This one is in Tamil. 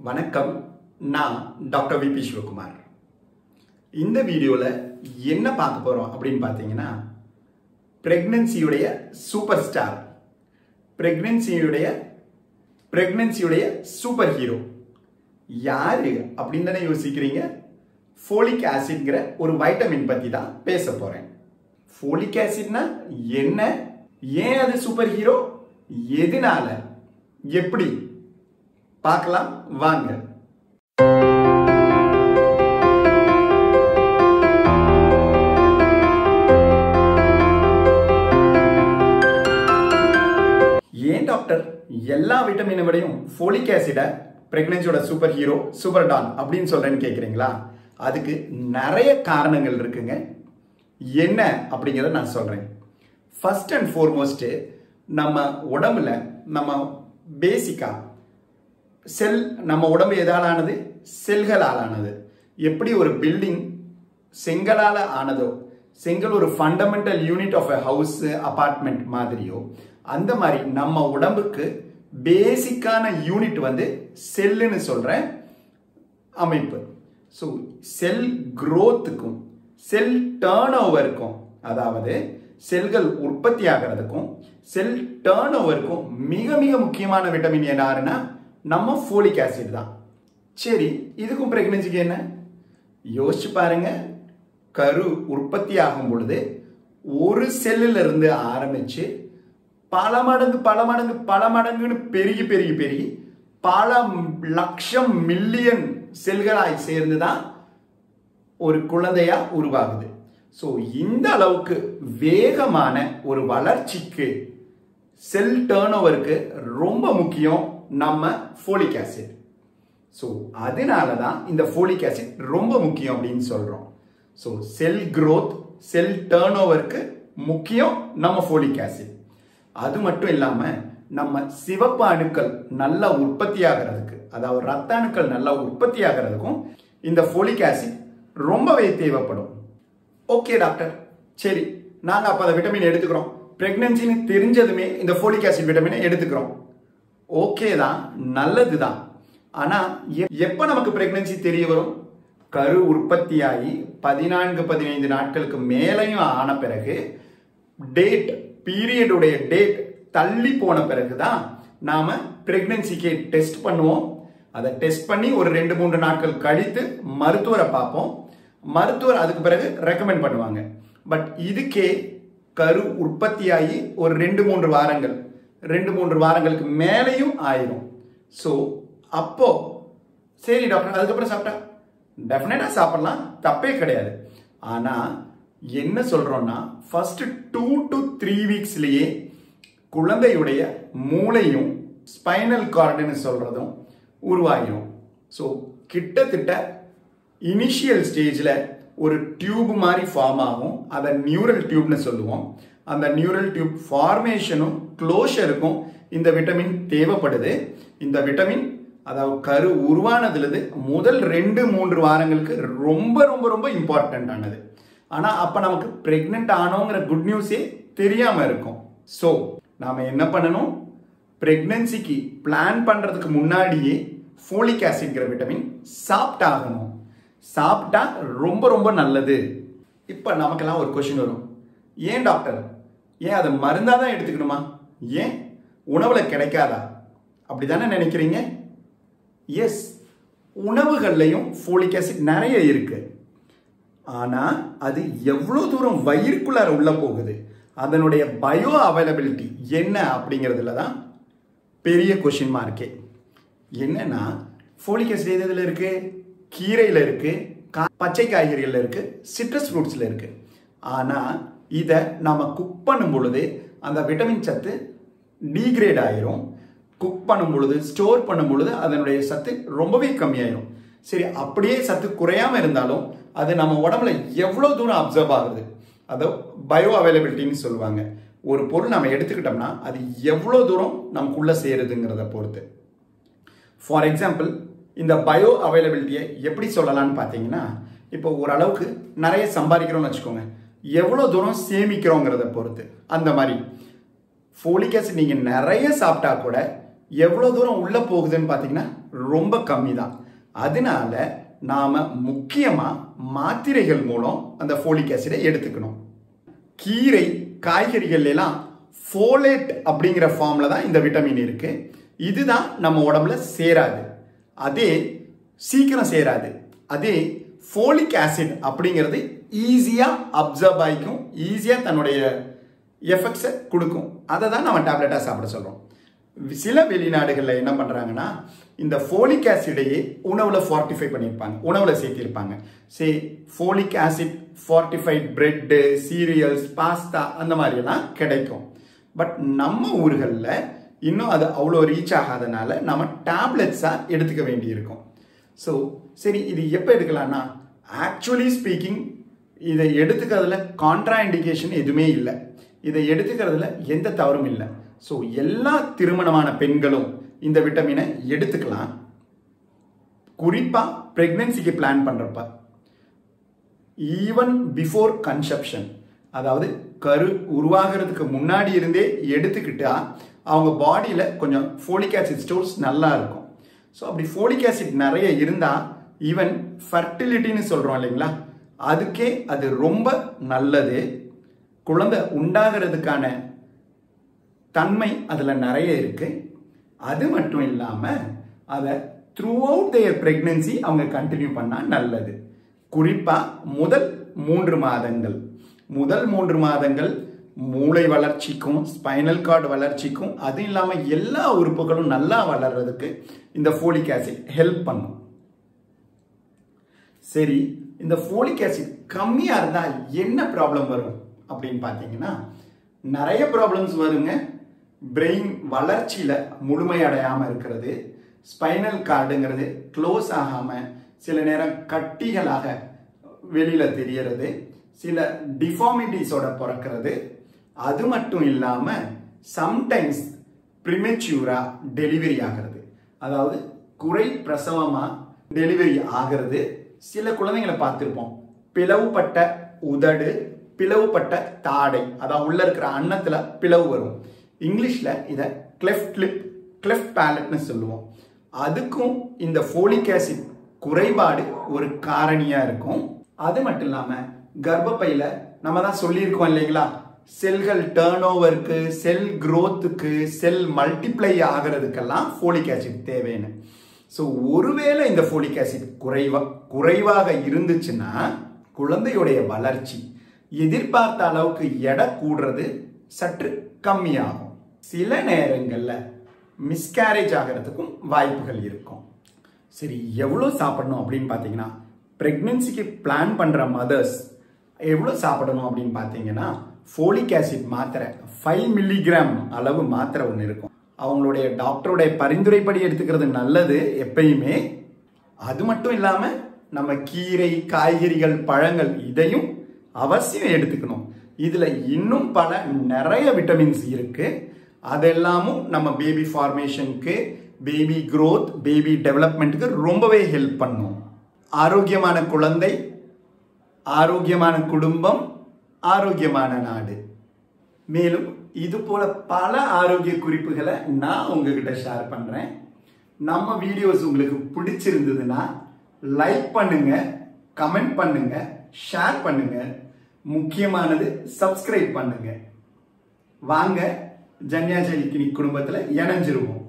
வணக்கம், நான் டாக்டர் வி.பி. சிவகுமார். இந்த வீடியோவில் என்ன பார்க்க போகிறோம் அப்படின்னு பார்த்தீங்கன்னா, பிரெக்னன்சியுடைய சூப்பர் ஸ்டார், பிரெக்னன்சியுடைய சூப்பர் ஹீரோ யாரு அப்படின்னு தானே யோசிக்கிறீங்க. ஃபோலிக் ஆசிட்ங்கிற ஒரு வைட்டமின் பற்றி தான் பேச போகிறேன். ஃபோலிக் ஆசிட்னா என்ன, ஏன் அது சூப்பர் ஹீரோ, எதனால, எப்படி பார்க்கலாம் வாங்க. ஏன் டாக்டர் எல்லா விட்டமினை விடையும் ஃபோலிக் ஆசிட பிரெக்னன்சியோட சூப்பர் ஹீரோ, சூப்பர் டான் அப்படின்னு சொல்றேன்னு கேட்குறீங்களா? அதுக்கு நிறைய காரணங்கள் இருக்குங்க. என்ன அப்படிங்கிறத நான் சொல்றேன். ஃபர்ஸ்ட் அண்ட் ஃபோர்மோஸ்ட், நம்ம உடம்புல நம்ம பேசிக்கா நம்ம உடம்பு எதால் ஆனது? செல்களால் ஆனது. எப்படி ஒரு பில்டிங் செங்கலால் ஆனதோ, செங்கல் ஒரு fundamental unit of a house, apartment மாதிரியோ, அந்த மாதிரி நம்ம உடம்புக்கு பேசிக்கான யூனிட் வந்து செல்லுன்னு சொல்ற அமைப்பு. ஸோ செல் குரோத்துக்கும் செல் டேர்ன் ஓவருக்கும், அதாவது செல்கள் உற்பத்தி ஆகிறதுக்கும் செல் டேர்ன் ஓவருக்கும் மிக மிக முக்கியமான விட்டமின் யாருன்னா நம்ம ஃபோலிக் ஆசிட் தான். சரி, இதுக்கும் பிரெக்னன்சிக்கு என்ன யோசிச்சு பாருங்க. கரு உற்பத்தி ஆகும் பொழுது ஒரு செல்லுல இருந்து ஆரம்பிச்சு பல மடங்குன்னு பெருகி பல லட்சம் மில்லியன் செல்களாய் சேர்ந்துதான் ஒரு குழந்தையா உருவாகுது. ஸோ இந்த அளவுக்கு வேகமான ஒரு வளர்ச்சிக்கு, செல் டேர்ன் ஓவருக்கு ரொம்ப முக்கியம் நம்ம ஃபோலிக் ஆசிட். ஸோ அதனால தான் இந்த ஃபோலிக் ஆசிட் ரொம்ப முக்கியம் அப்படின்னு சொல்றோம். ஸோ செல் growth, செல் டேர்ன் ஓவருக்கு முக்கியம் நம்ம ஃபோலிக் ஆசிட். அது மட்டும் இல்லாம நம்ம சிவப்பு அணுக்கள் நல்லா உற்பத்தி ஆகிறதுக்கு, அதாவது ரத்த அணுக்கள் நல்லா உற்பத்தி ஆகிறதுக்கும் இந்த ஃபோலிக் ஆசிட் ரொம்பவே தேவைப்படும். ஓகே டாக்டர், சரி, நாங்க அப்ப அந்த விட்டமின் எடுத்துக்கிறோம், பிரெக்னன்சின்னு தெரிஞ்சதுமே இந்த ஃபோலிக் ஆசிட் விட்டமினை எடுத்துக்கிறோம். ஓகே தான், நல்லது தான். ஆனா எப்ப நமக்கு பிரெக்னன்சி தெரிய வரும்? கரு உற்பத்தியாகி 14-15 நாட்களுக்கு மேலையும் ஆன பிறகு, பீரியடுடைய டேட் தள்ளி போன பிறகுதான் நாம பிரெக்னன்சிக்கு டெஸ்ட் பண்ணுவோம். அதை டெஸ்ட் பண்ணி ஒரு 2-3 நாட்கள் கழித்து மருத்துவரை பார்ப்போம். மருத்துவர் அதுக்கு பிறகு ரெக்கமெண்ட் பண்ணுவாங்க. பட் இதுக்கே கரு உற்பத்தியாகி ஒரு 2-3 வாரங்களுக்கு மேலேயும் ஆயிரும். ஸோ அப்போ சரி டாக்டர், அதுக்கப்புறம் சாப்பிட்டா டெஃபினட்டா சாப்பிடலாம், தப்பே கிடையாது. ஆனா என்ன சொல்றோம்னா, ஃபர்ஸ்ட் 2 to 3 வீக்ஸ்லயே குழந்தையுடைய மூளையும் ஸ்பைனல் கார்டுன்னு சொல்றதும் உருவாகிடும். ஸோ கிட்டத்தட்ட இனிஷியல் ஸ்டேஜில் ஒரு டியூப் மாதிரி ஃபார்ம் ஆகும். அதை நியூரல் டியூப்னு சொல்லுவோம். அந்த நியூரல் டியூப் ஃபார்மேஷனும் க்ளோஷருக்கும் இந்த விட்டமின் தேவைப்படுது. இந்த விட்டமின், அதாவது கரு உருவானதுலேருந்து முதல் 2-3 வாரங்களுக்கு ரொம்ப ரொம்ப ரொம்ப இம்பார்ட்டன்ட் ஆனது. ஆனால் அப்போ நமக்கு பிரெக்னென்ட் ஆனோங்கிற குட் நியூஸே தெரியாமல் இருக்கும். ஸோ நாம் என்ன பண்ணணும்? பிரெக்னன்சிக்கு பிளான் பண்ணுறதுக்கு முன்னாடியே ஃபோலிக் ஆசிட்ங்கிற விட்டமின் சாப்பிட்டாகணும். சாப்பிட்டா ரொம்ப ரொம்ப நல்லது. இப்போ நமக்கெல்லாம் ஒரு கொஸ்டின் வரும், ஏன் டாக்டர், ஏன் அதை மருந்தாக தான் எடுத்துக்கணுமா? ஏன் உணவில் கிடைக்காதா? அப்படி தானே நினைக்கிறீங்க? எஸ், உணவுகள்லையும் ஃபோலிக் ஆசிட் நிறைய இருக்கு. ஆனால் அது எவ்வளோ தூரம் வயிறுக்குள்ளார உள்ள போகுது, அதனுடைய பயோ அவைலபிலிட்டி என்ன அப்படிங்கிறதுல தான் பெரிய கொஸ்டின் மார்க்கே. என்னன்னா, ஃபோலிக் ஆசிட் எதுல இருக்கு? கீரையில் இருக்கு, பச்சை காய்கறிகளில் இருக்கு, சிட்ரஸ் ஃப்ரூட்ஸில் இருக்கு. ஆனால் இதை நம்ம குக் பண்ணும் பொழுது அந்த விட்டமின் சத்து டீக்ரேட் ஆயிரும். குக் பண்ணும் பொழுது, ஸ்டோர் பண்ணும் பொழுது அதனுடைய சத்து ரொம்பவே கம்மியாயிரும். சரி, அப்படியே சத்து குறையாம இருந்தாலும் அது நம்ம உடம்புல எவ்வளோ தூரம் அப்சர்வ் ஆகுது, அதை பயோ அவைலபிலிட்டின்னு சொல்லுவாங்க. ஒரு பொருள் நம்ம எடுத்துக்கிட்டோம்னா அது எவ்வளோ தூரம் நமக்குள்ள சேருதுங்கிறத பொறுத்து. ஃபார் எக்ஸாம்பிள், இந்த பயோ அவைலபிலிட்டியை எப்படி சொல்லலாம்னு பார்த்தீங்கன்னா, இப்போ ஓரளவுக்கு நிறைய சம்பாதிக்கிறோம்னு வச்சுக்கோங்க, எவ்வளோ தூரம் சேமிக்கிறோங்கிறத பொறுத்து. அந்த மாதிரி ஃபோலிக் ஆசிட் நீங்கள் நிறைய சாப்பிட்டா கூட எவ்வளவு தூரம் உள்ள போகுதுன்னு பார்த்தீங்கன்னா ரொம்ப கம்மி தான். அதனால நாம முக்கியமா மாத்திரைகள் மூலம் அந்த ஃபோலிக் ஆசிடை எடுத்துக்கணும். கீரை காய்கறிகள் எல்லாம் ஃபோலேட் அப்படிங்கிற ஃபார்ம்ல தான் இந்த விட்டமின் இருக்கு. இதுதான் நம்ம உடம்புல சேராது, அதே சீக்கிரம் சேராது. அதே ஃபோலிக் ஆசிட் அப்படிங்கிறது ஈஸியா அப்சர்வ் ஆகிக்கும், ஈஸியா தன்னுடைய எஃபெக்ட்ஸை கொடுக்கும். அதை தான் நம்ம டேப்லெட்டா சாப்பிட சொல்றோம். சில வெளிநாடுகளில் என்ன பண்றாங்கன்னா இந்த ஃபோலிக் ஆசிடையே உணவுல ஃபார்ட்டிஃபை பண்ணியிருப்பாங்க, உணவுல சேர்த்திருப்பாங்க. Say folic acid fortified bread, cereals, pasta அந்த மாதிரி எல்லாம் கிடைக்கும். பட் நம்ம ஊர்களில் இன்னும் அது அவ்வளோ ரீச் ஆகாதனால நம்ம டேப்லெட்ஸா எடுத்துக்க வேண்டி இருக்கும். ஸோ சரி, இது எப்போ எடுக்கலாம்னா ஆக்சுவலி ஸ்பீக்கிங் இதை எடுத்துக்கிறதுல கான்ட்ரா இண்டிகேஷன் எதுவுமே இல்லை, இதை எடுத்துக்கிறதுல எந்த தவறும் இல்லை. ஸோ எல்லா திருமணமான பெண்களும் இந்த விட்டமினை எடுத்துக்கலாம். குறிப்பா பிரெக்னன்சிக்கு பிளான் பண்றப்ப, ஈவன் பிஃபோர் கன்செப்ஷன், அதாவது கரு உருவாகிறதுக்கு முன்னாடி இருந்தே எடுத்துக்கிட்டா அவங்க பாடியில கொஞ்சம் ஃபோலிக் ஆசிட் ஸ்டோர்ஸ் நல்லா இருக்கும். ஸோ அப்படி ஃபோலிக் ஆசிட் நிறைய இருந்தா ஈவன் ஃபர்டிலிட்டின்னு சொல்றோம் இல்லைங்களா, அதுக்கே அது ரொம்ப நல்லது. குழந்தை உண்டாகிறதுக்கான தன்மை அதுல நிறைய இருக்கு. அது மட்டும் இல்லாம அதை த்ரூ அவுட் தேர் பிரெக்னன்சி அவங்க கண்டினியூ பண்ணா நல்லது. குறிப்பா முதல் 3 மாதங்கள் மூளை வளர்ச்சிக்கும் ஸ்பைனல் கார்டு வளர்ச்சிக்கும், அது இல்லாம எல்லா உறுப்புகளும் நல்லா வளர்றதுக்கு இந்த ஃபோலிக் ஆசிட் ஹெல்ப் பண்ணும். சரி, இந்த ஃபோலிக் ஆசிட் கம்மியா இருந்தா என்ன ப்ராப்ளம் வரும் அப்படின்னு பாத்தீங்கன்னா நிறைய ப்ராப்ளம்ஸ் வருங்க. பிரெயின் வளர்ச்சியில முழுமையடையாம இருக்கிறது, ஸ்பைனல் கார்டுங்கிறது க்ளோஸ் ஆகாம சில நேரம் கட்டிகளாக வெளியில தெரியறது, சில டிஃபார்மிட்டிஸோட பிறக்கிறது. அது மட்டும் இல்லாம சம்டைம்ஸ் ப்ரிமெச்சூரா டெலிவரி ஆகிறது, அதாவது குறை பிரசவமா டெலிவரி ஆகிறது. சில குழந்தைங்களை பார்த்திருப்போம், பிளவுபட்ட உதடு, பிளவுபட்ட தாடை, அதாவது உள்ள இருக்கிற அன்னத்துல பிளவு வரும். இங்கிலீஷ்ல இத கிளெஃப்ட் லிப், கிளெஃப்ட் பேலட்னு சொல்லுவோம். அதுக்கும் இந்த ஃபோலிக் ஆசிட் குறைபாடு ஒரு காரணியா இருக்கும். அது மட்டும் இல்லாம கர்ப்பப்பையில நம்ம தான் சொல்லியிருக்கோம் இல்லைங்களா, செல்கள் டர்ன் ஓவருக்கு, செல் growthக்கு, செல் மல்டிப்ளை ஆகிறதுக்கெல்லாம் ஃபோலிக் ஆசிட் தேவைன்னு. ஸோ ஒருவேளை இந்த ஃபோலிக் ஆசிட் குறைவாக இருந்துச்சுன்னா குழந்தையுடைய வளர்ச்சி எதிர்பார்த்த அளவுக்கு எடை கூடுறது சற்று கம்மியாகும். சில நேரங்கள்ல மிஸ்கேரேஜ் ஆகிறதுக்கும் வாய்ப்புகள் இருக்கும். சரி, எவ்வளவு சாப்பிடணும் அப்படின்னு பாத்தீங்கன்னா பிரெக்னன்சிக்கு பிளான் பண்ற மதர்ஸ் எவ்வளவு சாப்பிடணும் அப்படின்னு பாத்தீங்கன்னா ஃபோலிக் ஆசிட் மாத்திரை 5 மில்லிகிராம் அளவு மாத்திரை ஒன்று இருக்கும். அவங்களுடைய டாக்டருடைய பரிந்துரைப்படி எடுத்துக்கிறது நல்லது எப்பயுமே. அது மட்டும் இல்லாம நம்ம கீரை, காய்கறிகள், பழங்கள் இதையும் அவசியம் எடுத்துக்கணும். இதுல இன்னும் பல நிறைய விட்டமின்ஸ் இருக்கு. அதெல்லாமும் நம்ம பேபி ஃபார்மேஷனுக்கு, பேபி growth, பேபி டெவலப்மெண்ட்டுக்கு ரொம்பவே ஹெல்ப் பண்ணும். ஆரோக்கியமான குழந்தை, ஆரோக்கியமான குடும்பம், ஆரோக்கியமான நாடு. மேலும் இது போல பல ஆரோக்கிய குறிப்புகளை நான் உங்ககிட்ட ஷேர் பண்றேன். நம்ம வீடியோஸ் உங்களுக்கு பிடிச்சிருந்ததுன்னா லைக் பண்ணுங்க, கமெண்ட் பண்ணுங்க, ஷேர் பண்ணுங்க. முக்கியமானது சப்ஸ்கிரைப் பண்ணுங்க. வாங்க ஜன்யா ஜெய் கிளினிக் குடும்பத்துல இணைஞ்சிருவோம்.